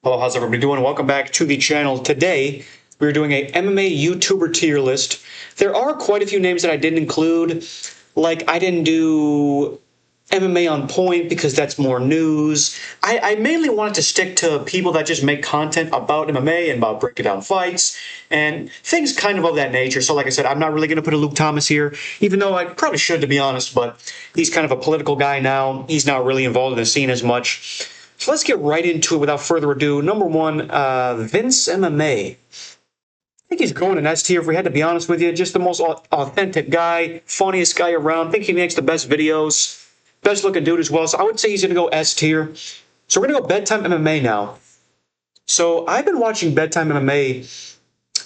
Hello, how's everybody doing? Welcome back to the channel. Today, we're doing a MMA YouTuber tier list. There are quite a few names that I didn't include. Like, I didn't do MMA on point because that's more news. I mainly wanted to stick to people that just make content about MMA and about breaking down fights and things kind of that nature. So like I said, I'm not really going to put a Luke Thomas here, even though I probably should, to be honest, but he's kind of a political guy now. He's not really involved in the scene as much. So let's get right into it without further ado. Number one, Vince MMA. I think he's going in S tier, if we had to be honest with you. Just the most authentic guy, funniest guy around. I think he makes the best videos, best looking dude as well. So I would say he's going to go S tier. So we're going to go Bedtime MMA now. So I've been watching Bedtime MMA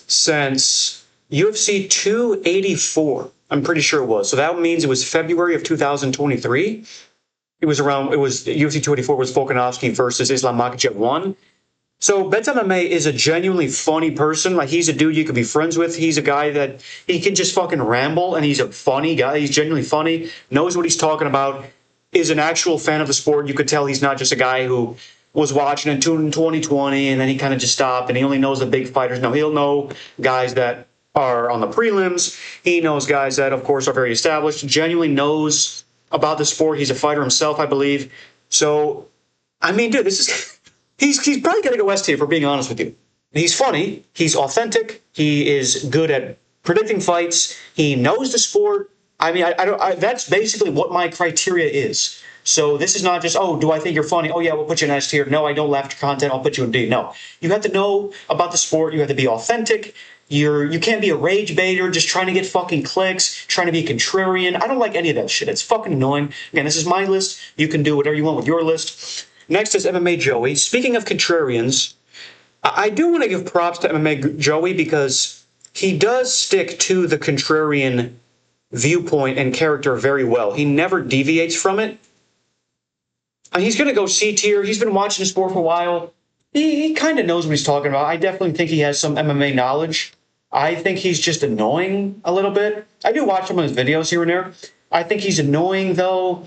since UFC 284. I'm pretty sure it was. So that means it was February of 2023. It was UFC 284 was Volkanovski versus Islam Makhachev 1. So Bedtime MMA is a genuinely funny person. Like, he's a dude you could be friends with. He's a guy that he can just fucking ramble, and he's a funny guy. He's genuinely funny, knows what he's talking about, is an actual fan of the sport. You could tell he's not just a guy who was watching in 2020 and then he kind of just stopped and he only knows the big fighters. No, he'll know guys that are on the prelims. He knows guys that, of course, are very established. Genuinely knows about the sport. He's a fighter himself, I believe. So, I mean, dude, this is he's probably going to go S tier, for being honest with you. He's funny. He's authentic. He is good at predicting fights. He knows the sport. I mean, that's basically what my criteria is. So this is not just, oh, do I think you're funny? Oh, yeah, we'll put you in S tier. No, I don't laugh at your content. I'll put you in D. No. You have to know about the sport. You have to be authentic. You can't be a rage baiter, just trying to get fucking clicks, trying to be contrarian. I don't like any of that shit. It's fucking annoying. Again, this is my list. You can do whatever you want with your list. Next is MMA Joey. Speaking of contrarians, I do want to give props to MMA Joey because he does stick to the contrarian viewpoint and character very well. He never deviates from it. He's going to go C tier. He's been watching the sport for a while. He kind of knows what he's talking about. I definitely think he has some MMA knowledge. I think he's just annoying a little bit. I do watch some of his videos here and there. I think he's annoying, though.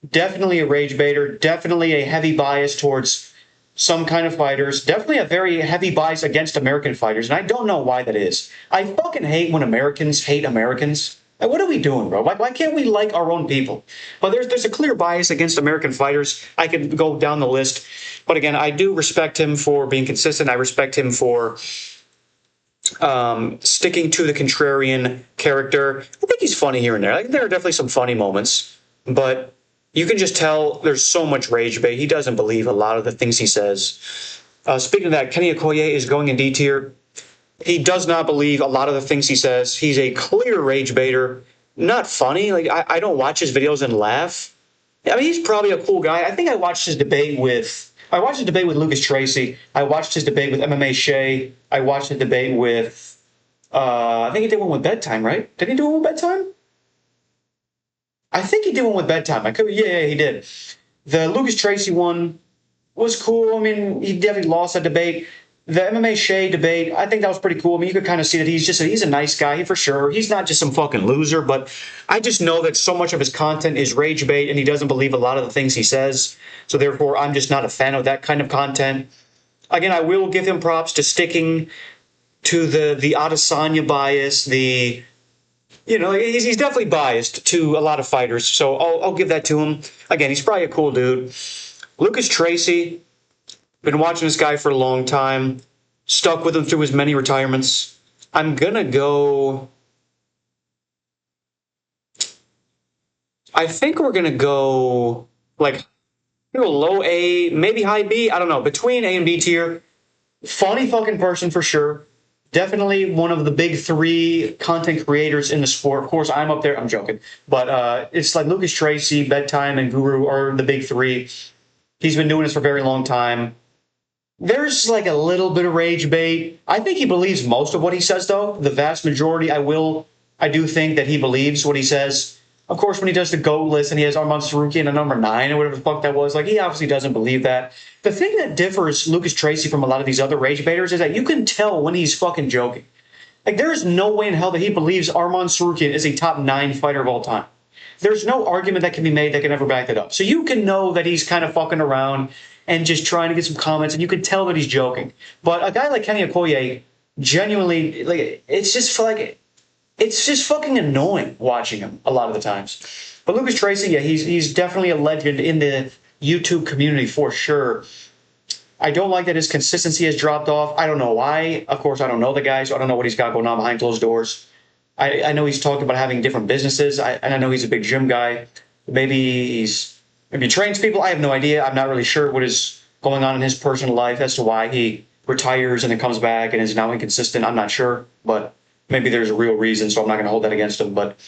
Definitely a rage baiter. Definitely a heavy bias towards some kind of fighters. Definitely a very heavy bias against American fighters, and I don't know why that is. I fucking hate when Americans hate Americans. Like, what are we doing, bro? Why can't we like our own people? But there's a clear bias against American fighters. I could go down the list. But again, I do respect him for being consistent. I respect him for sticking to the contrarian character. I think he's funny here and there. Like, there are definitely some funny moments. But you can just tell there's so much rage bait. He doesn't believe a lot of the things he says. Speaking of that, Kenny Okoye is going in D tier. He does not believe a lot of the things he says. He's a clear rage baiter. Not funny. Like, I don't watch his videos and laugh. I mean, he's probably a cool guy. I think I watched his debate with Lucas Tracy. I watched his debate with MMA Shea. I watched the debate with, I think he did one with Bedtime, right? Did he do one with Bedtime? I think he did one with Bedtime. Yeah, he did. The Lucas Tracy one was cool. I mean, he definitely lost that debate. The MMA Shea debate, I think that was pretty cool. I mean, you could kind of see that he's a nice guy for sure. He's not just some fucking loser, but I just know that so much of his content is rage bait and he doesn't believe a lot of the things he says. So therefore, I'm just not a fan of that kind of content. Again, I will give him props to sticking to the Adesanya bias, he's definitely biased to a lot of fighters. So I'll give that to him. Again, he's probably a cool dude. Lucas Tracy. Been watching this guy for a long time. Stuck with him through his many retirements. I'm gonna go. I think we're gonna go low A, maybe high B. I don't know. Between A and B tier. Funny fucking person for sure. Definitely one of the big three content creators in the sport. Of course, I'm up there. I'm joking. But it's like Lucas Tracy, Bedtime, and Guru are the big three. He's been doing this for a very long time. There's like a little bit of rage bait. I think he believes most of what he says, though. The vast majority, I do think that he believes what he says. Of course, when he does the GOAT list and he has Arman Sarukian at number 9 or whatever the fuck that was, like, he obviously doesn't believe that. The thing that differs Lucas Tracy from a lot of these other rage baiters is that you can tell when he's fucking joking. Like, there is no way in hell that he believes Arman Sarukian is a top 9 fighter of all time. There's no argument that can be made that can ever back that up. So you can know that he's kind of fucking around and just trying to get some comments, and you can tell that he's joking. But a guy like Kenny Okoye, genuinely, like, it's just fucking annoying watching him a lot of the times. But Lucas Tracy, yeah, he's definitely a legend in the YouTube community for sure. I don't like that his consistency has dropped off. I don't know why. Of course, I don't know the guy, so I don't know what he's got going on behind closed doors. I know he's talked about having different businesses, and I know he's a big gym guy. Maybe he trains people. I have no idea. I'm not really sure what is going on in his personal life as to why he retires and then comes back and is now inconsistent. I'm not sure, but maybe there's a real reason, so I'm not going to hold that against him. But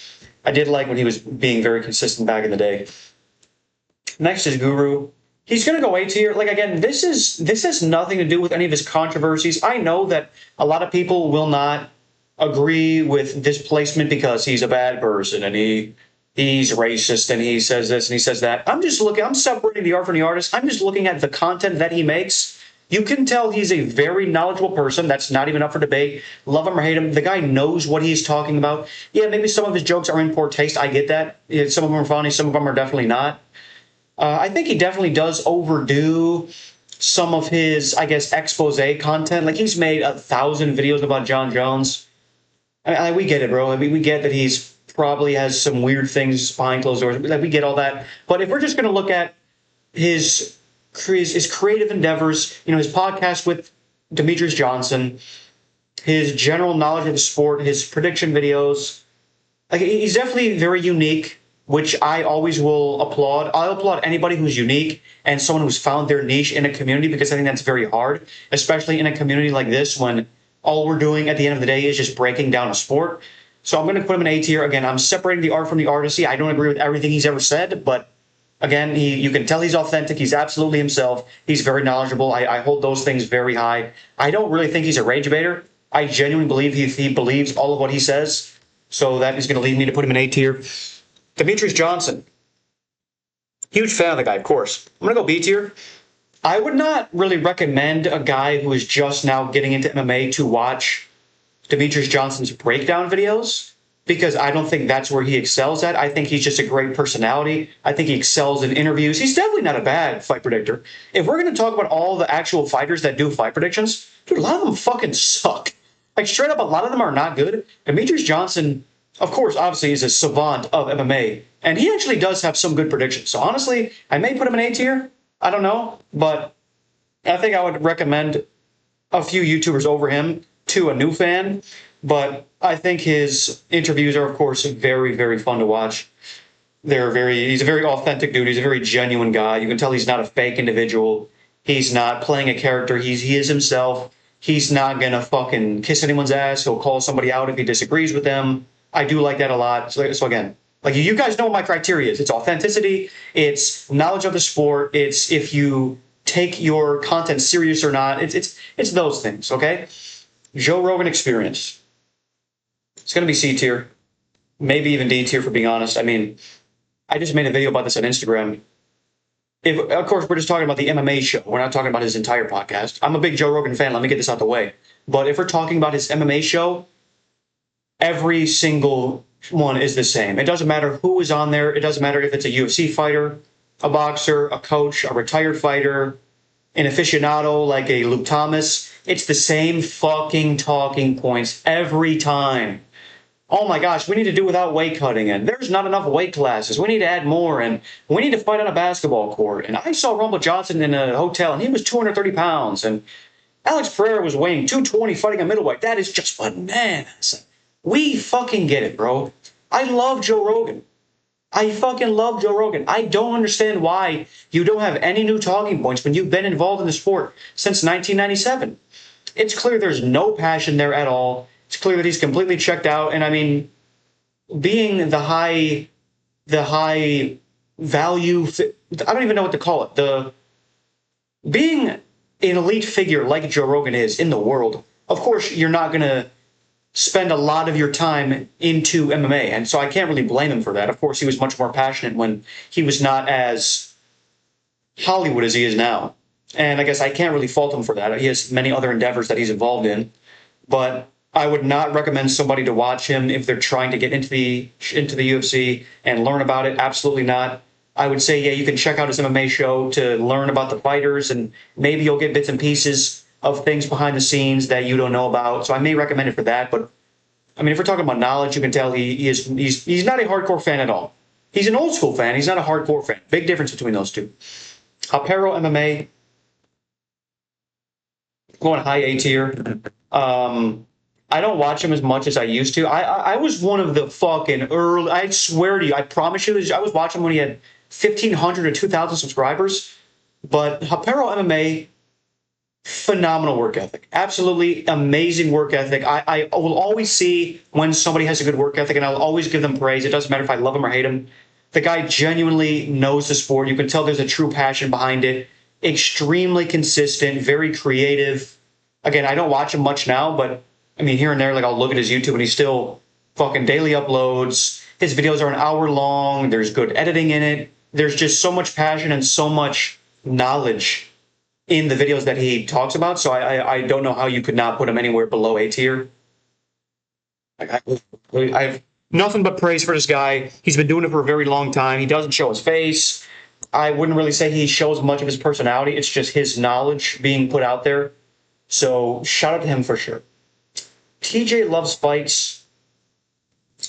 I did like when he was being very consistent back in the day. Next is Guru. He's going to go A tier. Like, again, this has nothing to do with any of his controversies. I know that a lot of people will not agree with this placement because he's a bad person and he's racist and he says this and he says that. I'm separating the art from the artist. I'm just looking at the content that he makes. You can tell he's a very knowledgeable person. That's not even up for debate. Love him or hate him, the guy knows what he's talking about. Yeah, maybe some of his jokes are in poor taste. I get that. Yeah, some of them are funny. Some of them are definitely not. I think he definitely does overdo some of his, I guess, expose content. Like, he's made 1,000 videos about John Jones. We get it, bro. I mean, we get that he's probably has some weird things behind closed doors. Like, we get all that. But if we're just going to look at his creative endeavors, his podcast with Demetrius Johnson, his general knowledge of the sport, his prediction videos, like, he's definitely very unique, which I always will applaud. I'll applaud anybody who's unique and someone who's found their niche in a community, because I think that's very hard, especially in a community like this when all we're doing at the end of the day is just breaking down a sport. So I'm going to put him in A tier. Again, I'm separating the art from the artist. I don't agree with everything he's ever said, but again, you can tell he's authentic. He's absolutely himself. He's very knowledgeable. I hold those things very high. I don't really think he's a rage baiter. I genuinely believe he believes all of what he says. So that is going to lead me to put him in A tier. Demetrius Johnson. Huge fan of the guy, of course. I'm going to go B tier. I would not really recommend a guy who is just now getting into MMA to watch Demetrius Johnson's breakdown videos, because I don't think that's where he excels at. I think he's just a great personality. I think he excels in interviews. He's definitely not a bad fight predictor. If we're going to talk about all the actual fighters that do fight predictions, dude, a lot of them fucking suck. Like, straight up, a lot of them are not good. Demetrius Johnson, of course, obviously, is a savant of MMA, and he actually does have some good predictions. So honestly, I may put him in A tier. I don't know, but I think I would recommend a few YouTubers over him to a new fan. But I think his interviews are, of course, very, very fun to watch. He's a very authentic dude. He's a very genuine guy. You can tell he's not a fake individual. He's not playing a character. He is himself. He's not gonna fucking kiss anyone's ass. He'll call somebody out if he disagrees with them. I do like that a lot. So again, like, you guys know what my criteria is. It's authenticity. It's knowledge of the sport. It's if you take your content serious or not. It's those things, okay? Joe Rogan Experience. It's going to be C tier. Maybe even D tier, for being honest. I mean, I just made a video about this on Instagram. Of course, we're just talking about the MMA show. We're not talking about his entire podcast. I'm a big Joe Rogan fan. Let me get this out the way. But if we're talking about his MMA show, every single one is the same. It doesn't matter who is on there. It doesn't matter if it's a UFC fighter, a boxer, a coach, a retired fighter, an aficionado like a Luke Thomas. It's the same fucking talking points every time. Oh my gosh, we need to do without weight cutting, and there's not enough weight classes. We need to add more, and we need to fight on a basketball court. And I saw Rumble Johnson in a hotel, and he was 230 pounds, and Alex Pereira was weighing 220 fighting a middleweight. That is just bananas. We fucking get it, bro. I love Joe Rogan. I fucking love Joe Rogan. I don't understand why you don't have any new talking points when you've been involved in the sport since 1997. It's clear there's no passion there at all. It's clear that he's completely checked out. And I mean, being the high value, I don't even know what to call it. Being an elite figure like Joe Rogan is in the world, of course, you're not going to spend a lot of your time into MMA. And so I can't really blame him for that. Of course, he was much more passionate when he was not as Hollywood as he is now. And I guess I can't really fault him for that. He has many other endeavors that he's involved in. But I would not recommend somebody to watch him if they're trying to get into the UFC and learn about it. Absolutely not. I would say, yeah, you can check out his MMA show to learn about the fighters, and maybe you'll get bits and pieces of things behind the scenes that you don't know about. So I may recommend it for that. But I mean, if we're talking about knowledge, you can tell he's not a hardcore fan at all. He's an old school fan. He's not a hardcore fan. Big difference between those two. Apparel MMA, going high A tier. I don't watch him as much as I used to. I was one of the fucking early. I swear to you, I promise you, I was watching him when he had 1,500 or 2,000 subscribers. But Apparel MMA, phenomenal work ethic. Absolutely amazing work ethic. I will always see when somebody has a good work ethic, and I'll always give them praise. It doesn't matter if I love him or hate him. The guy genuinely knows the sport. You can tell there's a true passion behind it. Extremely consistent, very creative. Again, I don't watch him much now, but I mean, here and there, like I'll look at his YouTube and he still fucking daily uploads. His videos are an hour long. There's good editing in it. There's just so much passion and so much knowledge in the videos that he talks about. So I don't know how you could not put him anywhere below A tier. I have nothing but praise for this guy. He's been doing it for a very long time. He doesn't show his face. I wouldn't really say he shows much of his personality. It's just his knowledge being put out there. So shout out to him for sure. TJ Loves Fights.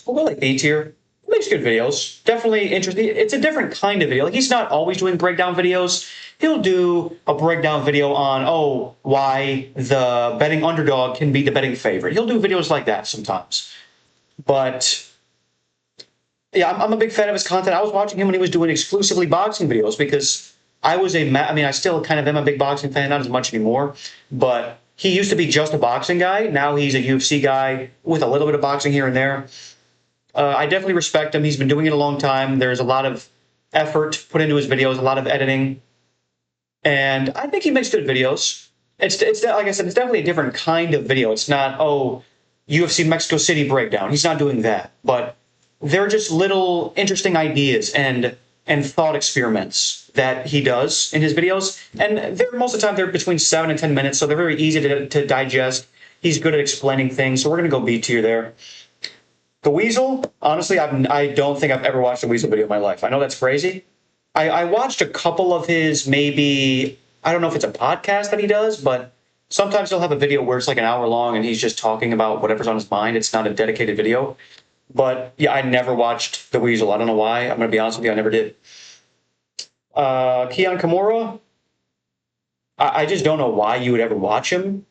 We'll go like B tier. He makes good videos. Definitely interesting. It's a different kind of video. Like, he's not always doing breakdown videos. He'll do a breakdown video on, oh, why the betting underdog can be the betting favorite. He'll do videos like that sometimes. But yeah, I'm a big fan of his content. I was watching him when he was doing exclusively boxing videos because I still kind of am a big boxing fan, not as much anymore, but he used to be just a boxing guy. Now he's a UFC guy with a little bit of boxing here and there. I definitely respect him. He's been doing it a long time. There's a lot of effort put into his videos, a lot of editing, and I think he makes good videos. It's like I said, it's definitely a different kind of video. It's not, oh, UFC Mexico City breakdown. He's not doing that, but they're just little interesting ideas and thought experiments that he does in his videos. And most of the time they're between 7 and 10 minutes, so they're very easy to digest. He's good at explaining things, so we're going to go B tier there. The Weasel, honestly, I don't think I've ever watched a Weasel video in my life. I know that's crazy. I watched a couple of his, maybe, I don't know if it's a podcast that he does, but sometimes he'll have a video where it's like an hour long and he's just talking about whatever's on his mind. It's not a dedicated video. But yeah, I never watched The Weasel. I don't know why. I'm going to be honest with you, I never did. Keon Kimura, I just don't know why you would ever watch him.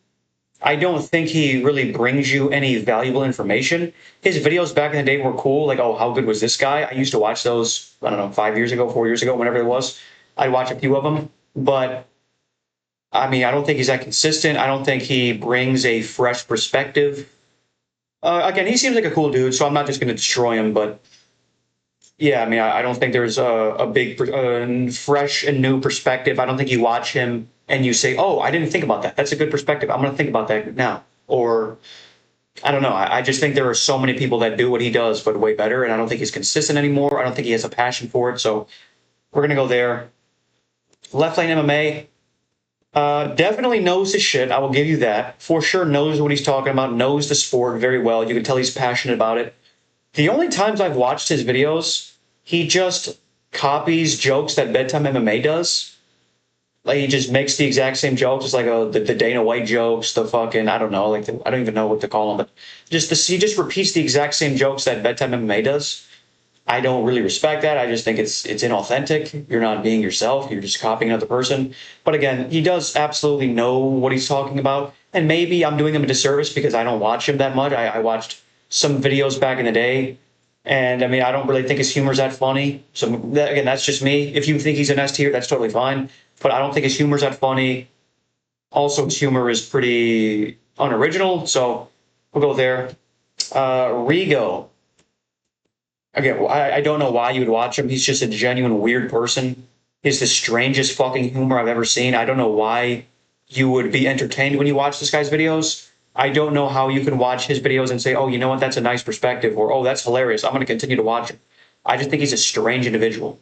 I don't think he really brings you any valuable information. His videos back in the day were cool, like, oh, how good was this guy? I used to watch those, I don't know, 5 years ago, 4 years ago, whenever it was. I'd watch a few of them. But, I mean, I don't think he's that consistent. I don't think he brings a fresh perspective. Again, he seems like a cool dude, so I'm not just going to destroy him, but yeah, I mean, I don't think there's a big, fresh and new perspective. I don't think you watch him and you say, oh, I didn't think about that. That's a good perspective. I'm going to think about that now. Or, I don't know. I just think there are so many people that do what he does, but way better, and I don't think he's consistent anymore. I don't think he has a passion for it, so we're going to go there. Left Lane MMA. Definitely knows his shit. I will give you that. For sure knows what he's talking about, knows the sport very well. You can tell he's passionate about it. The only times I've watched his videos, he just copies jokes that Bedtime MMA does. Like, he just makes the exact same jokes. It's like the Dana White jokes, the fucking, I don't know, like I don't even know what to call them, but he just repeats the exact same jokes that Bedtime MMA does. I don't really respect that. I just think it's inauthentic. You're not being yourself. You're just copying another person. But again, he does absolutely know what he's talking about. And maybe I'm doing him a disservice because I don't watch him that much. I watched some videos back in the day. And I mean, I don't really think his humor's that funny. So again, that's just me. If you think he's an S tier, that's totally fine. But I don't think his humor's that funny. Also, his humor is pretty unoriginal. So we'll go there. Rigo. Again, I don't know why you would watch him. He's just a genuine weird person. He has the strangest fucking humor I've ever seen. I don't know why you would be entertained when you watch this guy's videos. I don't know how you can watch his videos and say, oh, you know what, that's a nice perspective, or, oh, that's hilarious, I'm going to continue to watch him. I just think he's a strange individual.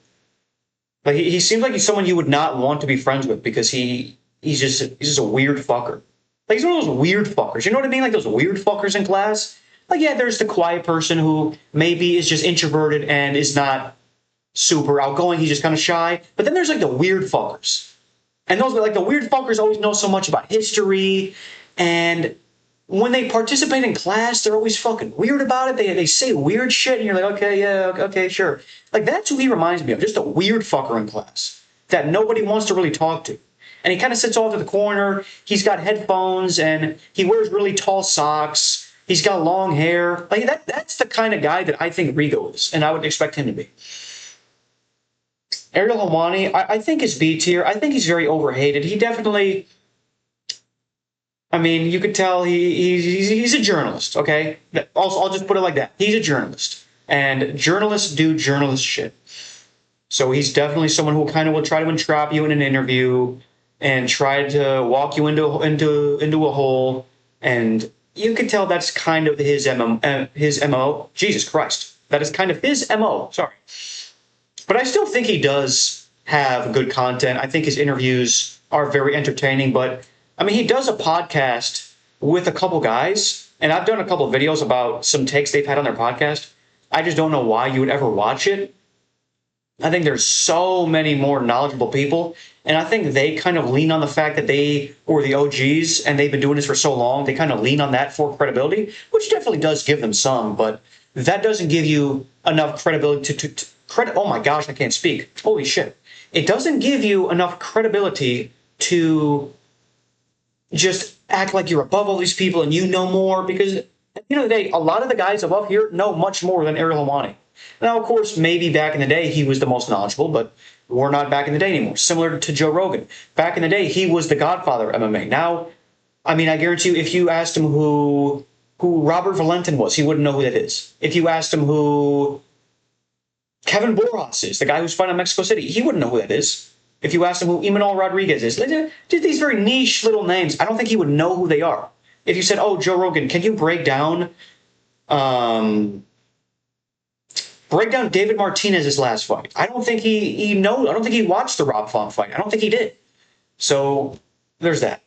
But he seems like he's someone you would not want to be friends with because he's just a weird fucker. Like, he's one of those weird fuckers. You know what I mean? Like those weird fuckers in class. Like, yeah, there's the quiet person who maybe is just introverted and is not super outgoing. He's just kind of shy. But then there's like the weird fuckers. And those like the weird fuckers always know so much about history. And when they participate in class, they're always fucking weird about it. They say weird shit, and you're like, okay, yeah, okay, sure. Like that's who he reminds me of, just a weird fucker in class that nobody wants to really talk to. And he kind of sits off to the corner. He's got headphones and he wears really tall socks. He's got long hair. Like that's the kind of guy that I think Rigo is, and I would expect him to be. Ariel Helwani, I think is B tier. I think he's very overhated. He definitely, I mean, you could tell he's a journalist, okay? Also, I'll just put it like that. He's a journalist. And journalists do journalist shit. So he's definitely someone who kind of will try to entrap you in an interview and try to walk you into a hole. And you could tell that's kind of his MO. Jesus Christ. That is kind of his MO. Sorry. But I still think he does have good content. I think his interviews are very entertaining. But, I mean, he does a podcast with a couple guys. And I've done a couple of videos about some takes they've had on their podcast. I just don't know why you would ever watch it. I think there's so many more knowledgeable people. And I think they kind of lean on the fact that they were the OGs and they've been doing this for so long. They kind of lean on that for credibility, which definitely does give them some. But that doesn't give you enough credibility to credit. Oh my gosh, I can't speak. Holy shit. It doesn't give you enough credibility to just act like you're above all these people and you know more, because at the end of the day, a lot of the guys above here know much more than Ariel Helwani. Now, of course, maybe back in the day he was the most knowledgeable, but we're not back in the day anymore. Similar to Joe Rogan. Back in the day, he was the godfather of MMA. Now, I mean, I guarantee you, if you asked him who Robert Valentin was, he wouldn't know who that is. If you asked him who Kevin Borjas is, the guy who's fighting in Mexico City, he wouldn't know who that is. If you asked him who Imanol Rodriguez is, just these very niche little names, I don't think he would know who they are. If you said, oh, Joe Rogan, can you break down David Martinez's last fight? I don't think he knows. I don't think he watched the Rob Font fight. I don't think he did. So there's that.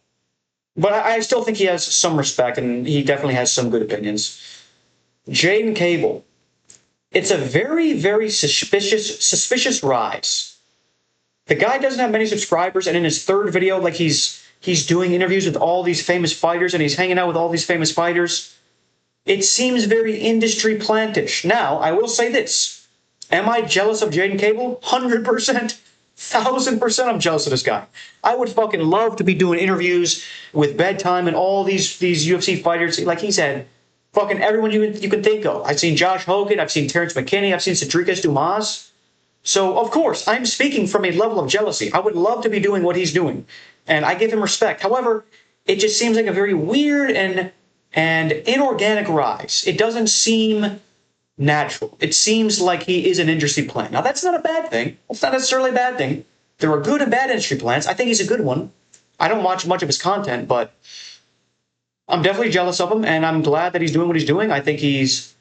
But I still think he has some respect, and he definitely has some good opinions. Jaden Cable. It's a very, very suspicious rise. The guy doesn't have many subscribers, and in his third video, like he's doing interviews with all these famous fighters, and he's hanging out with all these famous fighters. It seems very industry plantish. Now, I will say this. Am I jealous of Jaden Cable? 100%, 1,000% I'm jealous of this guy. I would fucking love to be doing interviews with Bedtime and all these UFC fighters. Like he said, fucking everyone you can think of. I've seen Josh Hogan. I've seen Terrence McKinney. I've seen Cedricus Dumas. So, of course, I'm speaking from a level of jealousy. I would love to be doing what he's doing, and I give him respect. However, it just seems like a very weird and inorganic rise. It doesn't seem natural. It seems like he is an industry plant. Now, that's not a bad thing. It's not necessarily a bad thing. There are good and bad industry plants. I think he's a good one. I don't watch much of his content, but I'm definitely jealous of him, and I'm glad that he's doing what he's doing. I think he's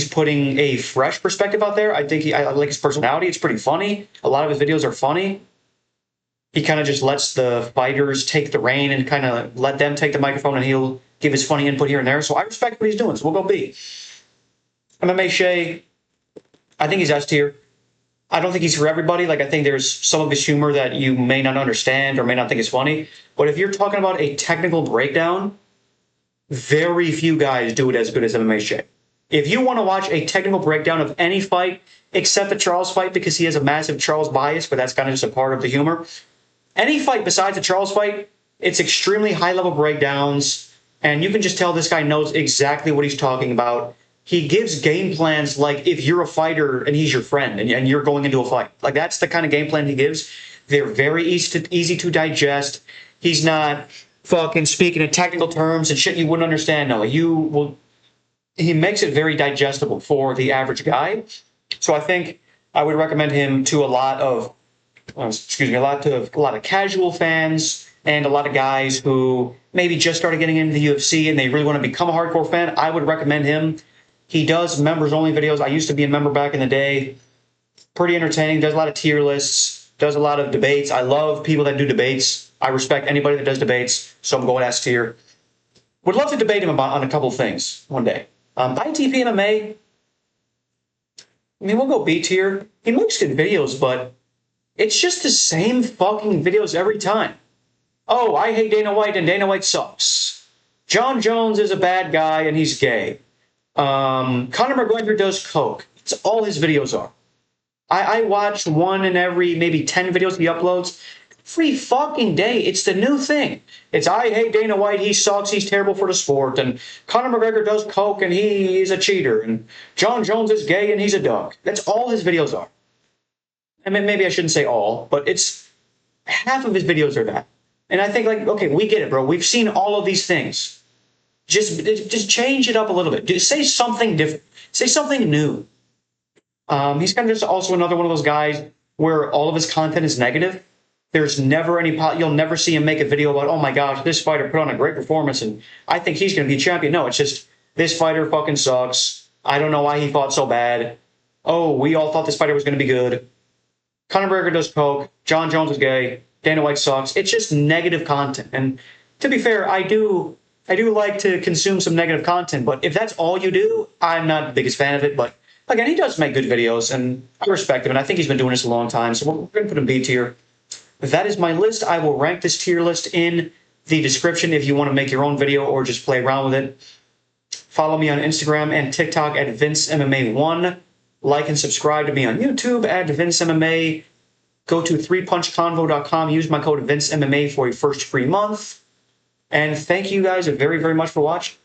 putting a fresh perspective out there. I think I like his personality. It's pretty funny. A lot of his videos are funny. He kind of just lets the fighters take the reign and kind of let them take the microphone, and he'll give his funny input here and there. So I respect what he's doing. So we'll go B. MMA Shea, I think he's S tier. I don't think he's for everybody. Like, I think there's some of his humor that you may not understand or may not think is funny. But if you're talking about a technical breakdown, very few guys do it as good as MMA Shea. If you want to watch a technical breakdown of any fight, except the Charles fight, because he has a massive Charles bias, but that's kind of just a part of the humor. Any fight besides the Charles fight, it's extremely high-level breakdowns, and you can just tell this guy knows exactly what he's talking about. He gives game plans like if you're a fighter and he's your friend and you're going into a fight. Like, that's the kind of game plan he gives. They're very easy to digest. He's not fucking speaking in technical terms and shit you wouldn't understand. No, he makes it very digestible for the average guy. So I think I would recommend him to a lot of casual fans and a lot of guys who maybe just started getting into the UFC and they really want to become a hardcore fan. I would recommend him. He does members-only videos. I used to be a member back in the day. Pretty entertaining. Does a lot of tier lists. Does a lot of debates. I love people that do debates. I respect anybody that does debates, so I'm going S tier. Would love to debate him on a couple of things one day. ITP MMA, I mean, we'll go B tier. He makes good videos, but it's just the same fucking videos every time. Oh, I hate Dana White and Dana White sucks. John Jones is a bad guy and he's gay. Conor McGregor does coke. It's all his videos are. I watch one in every maybe 10 videos he uploads. Every fucking day, it's the new thing. It's I hate Dana White, he sucks, he's terrible for the sport, and Conor McGregor does coke and he's a cheater, and John Jones is gay and he's a dog. That's all his videos are. I mean, maybe I shouldn't say all, but it's half of his videos are that. And I think, like, okay, we get it, bro. We've seen all of these things. Just change it up a little bit. Say something different. Say something new. He's kind of just also another one of those guys where all of his content is negative. There's never any you'll never see him make a video about, oh my gosh, this fighter put on a great performance and I think he's going to be champion. No, it's just this fighter fucking sucks. I don't know why he fought so bad. Oh, we all thought this fighter was going to be good. Conor McGregor does coke. John Jones is gay. Dana White sucks. It's just negative content. And to be fair, I do like to consume some negative content, but if that's all you do, I'm not the biggest fan of it. But again, he does make good videos, and I respect him, and I think he's been doing this a long time, so we're going to put him B tier. That is my list. I will rank this tier list in the description if you want to make your own video or just play around with it. Follow me on Instagram and TikTok at VinceMMA1. Like and subscribe to me on YouTube at VinceMMA. Go to 3punchconvo.com. Use my code VinceMMA for your first free month. And thank you guys very, very much for watching.